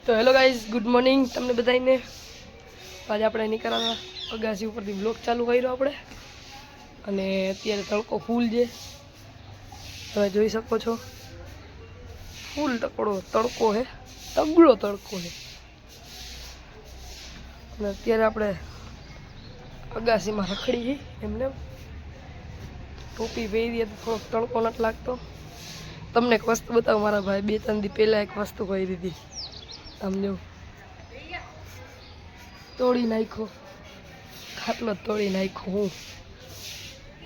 તો hello guys, good morning તમને બધાને। આજે આપણે નીકળ્યા અગાસી ઉપરથી બ્લોગ ચાલુ કર્યો આપણે, અને અત્યારે તડકો ફૂલ છે, તમે જોઈ શકો છો। ફૂલ તકડો તડકો છે, તગડો તડકો છે, અને અત્યારે આપણે અગાસીમાં રખડી એમને ટોપી પહેરીએ તો થોડોક તડકો નથી લાગતો। તમને એક વસ્તુ બતાવું, મારા ભાઈ 2-3 દી પહેલાં એક વસ્તુ કરી દીધી, આમ જો તોડી નાખ્યો, ખાટલો તોડી નાખ્યો હું,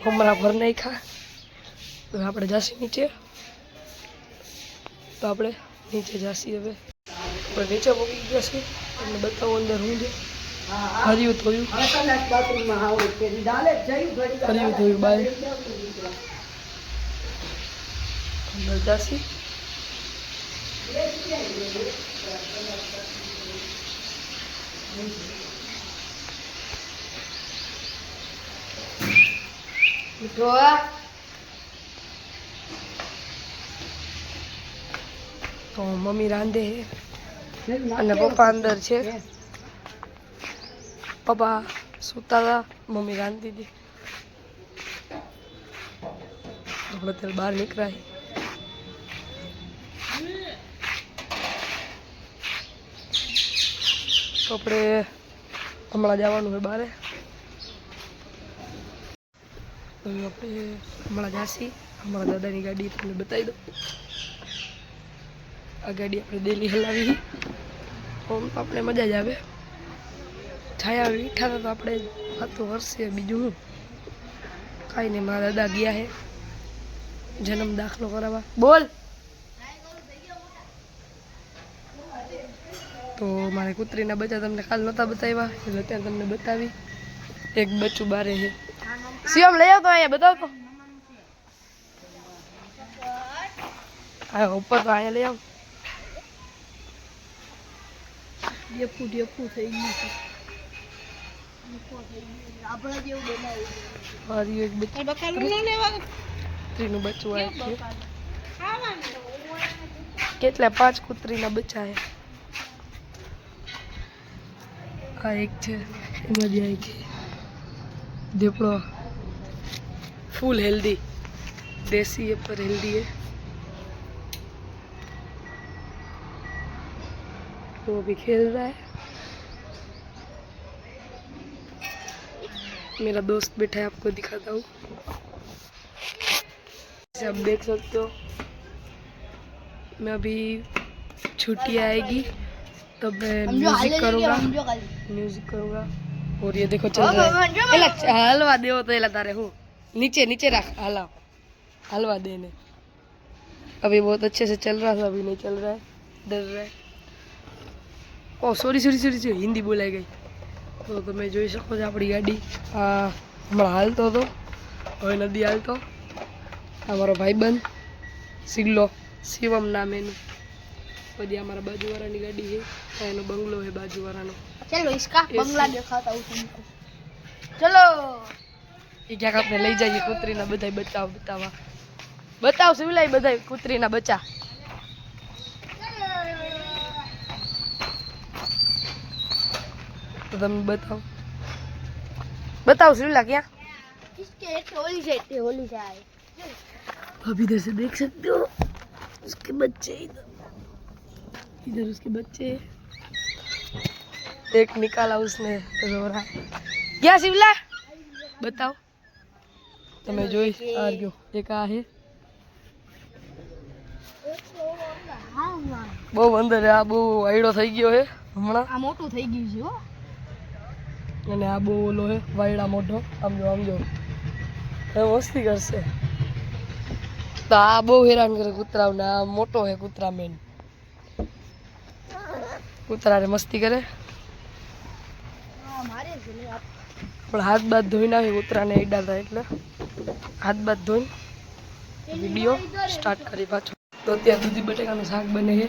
હમણાં ભર નાખ્યા। તો આપણે જાસી નીચે, તો આપણે નીચે જાસી હવે આપણે નીચે પહોંચી ગયા છીએ, તમને બતાવું અંદર હું છે। હર્યું થયું બાય અંદર જાસી। તો મમ્મી રાંધે છે અને પપ્પા અંદર છે। પપ્પા સૂતા હતા, મમ્મી રાંધતી હતી। આપણે ત્યારે બહાર નીકળાય, તો આપણે હમણાં જવાનું હોય બહાર, તો આપણે હમણાં જાસી। હમણાં દાદાની ગાડી તમને બતાવી દઉં, આ ગાડી આપણે ડેલી હલાવી, આમ તો આપણે મજા જ આવે। છાયા વીઠા તો આપણે વાતો વર્ષે, બીજું હું કાંઈ નહીં। મારા દાદા ગયા છે જન્મ દાખલો કરાવવા, બોલ। તો મારે કૂતરીના બચ્ચા તમને કાલ નહોતા બતાવ્યા, એટલે અત્યારે તમને બતાવી। એક બચ્ચું બારે છે, શિવમ લઈ આવતો, અહીંયા બતાવતો, હા ઉપર તો અહીંયા લઈ આવ। ડેપુ થઈ ગયું છે, એક કૂતરીનું બચ્ચું આવે છે। કેટલા 5 કૂતરીના બચ્ચા છે, આ એક છે, એમાં જ એક છે દીપડો, फुल हेल्दी, देसी है पर हेल्दी है। वो अभी खेल रहा है, मेरा दोस्त बैठा है, आपको दिखाता हूँ। जैसे आप देख सकते हो, मैं अभी छुट्टी आएगी तब मैं म्यूजिक करूँगा और ये देखो चल रहा है। हलवा दे तो एला तारे हूँ नीचे नीचे रख, हलवा देने। अभी बहुत अच्छे से चल रहा था, अभी नहीं चल रहा है, डर रहा है। ओ सॉरी हिंदी बोलाई गई। तो તમે જોઈ શકો છો આપણી ગાડી હમણાં હાલતો હતો, હવે નદી હાલતો। અમારો ભાઈબંધ સિલ્લો, શિવમ નામ એનું, પછી અમારા બાજુવાળાની ગાડી છે, એનો બંગલો છે બાજુવાળાનો। ચલો इसका बंगला दिखाता हूँ तुमको, चलो। એ ક્યાંક આપણે લઈ જઈએ કૂતરીના બધાય બચ્ચા બતાવ સિવિલાઈ બધાય કૂતરીના બચ્ચા। तो तुम बताओ सिविला क्या, अभी इधर से देख सकते हो उसके बच्चे, इधर उसके बच्चे, एक निकाला उसने रो रहा है। क्या सिविला बताओ, તમે જોઈ આર્યો એક આ છે, બહુ અંદર આ બહુ વાયડો થઈ ગયો છે હમણાં, આ મોટું થઈ ગયું છે હો, અને આ બહુ ઓલો છે વાયડા મોટો, આમ જો એ મસ્તી કરશે। તો આ બહુ હેરાન કરે કૂતરાઓને, આ મોટો છે કૂતરા મેન, કૂતરાને મસ્તી કરે। પણ હાથ બાદ ધોઈ નાખી કૂતરાને અડાતા, એટલે હાથ બાદ ધોઈને વિડીયો સ્ટાર્ટ કરી પાછો। તો અત્યારે દૂધી બટેકાનું શાક બને છે,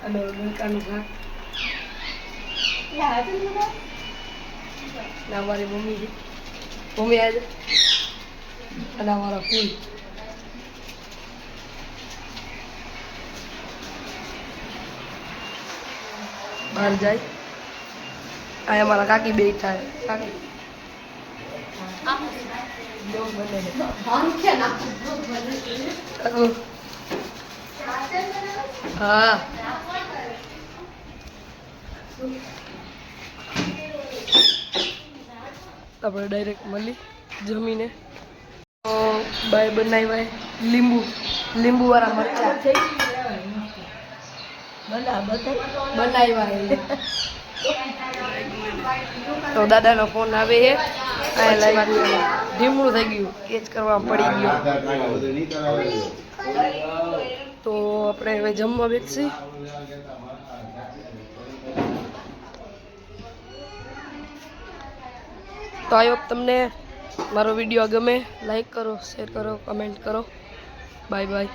અને બટેકાનું શાક અમારી મમ્મી આજે, અને અમારા ફૂલ બહાર જાય. આ અમારા કાકી બેઠા છે. કાકી કાકુ. હા આપણે ડાયરેક્ટ મળી જમીને. તો બાય બનાવ્યા લીંબુ વાળા મરચા બનાવ્યા. તો દાદાનો ફોન આવે છે. આ લાગ્યું ધીમું થઈ ગયું, કેચ કરવા પડી ગયો. તો આપણે હવે જમવા બેસી. તો આઈ હોપ તમને મારો વિડીયો ગમે. લાઈક કરો, શેર કરો, કમેન્ટ કરો. Bye bye.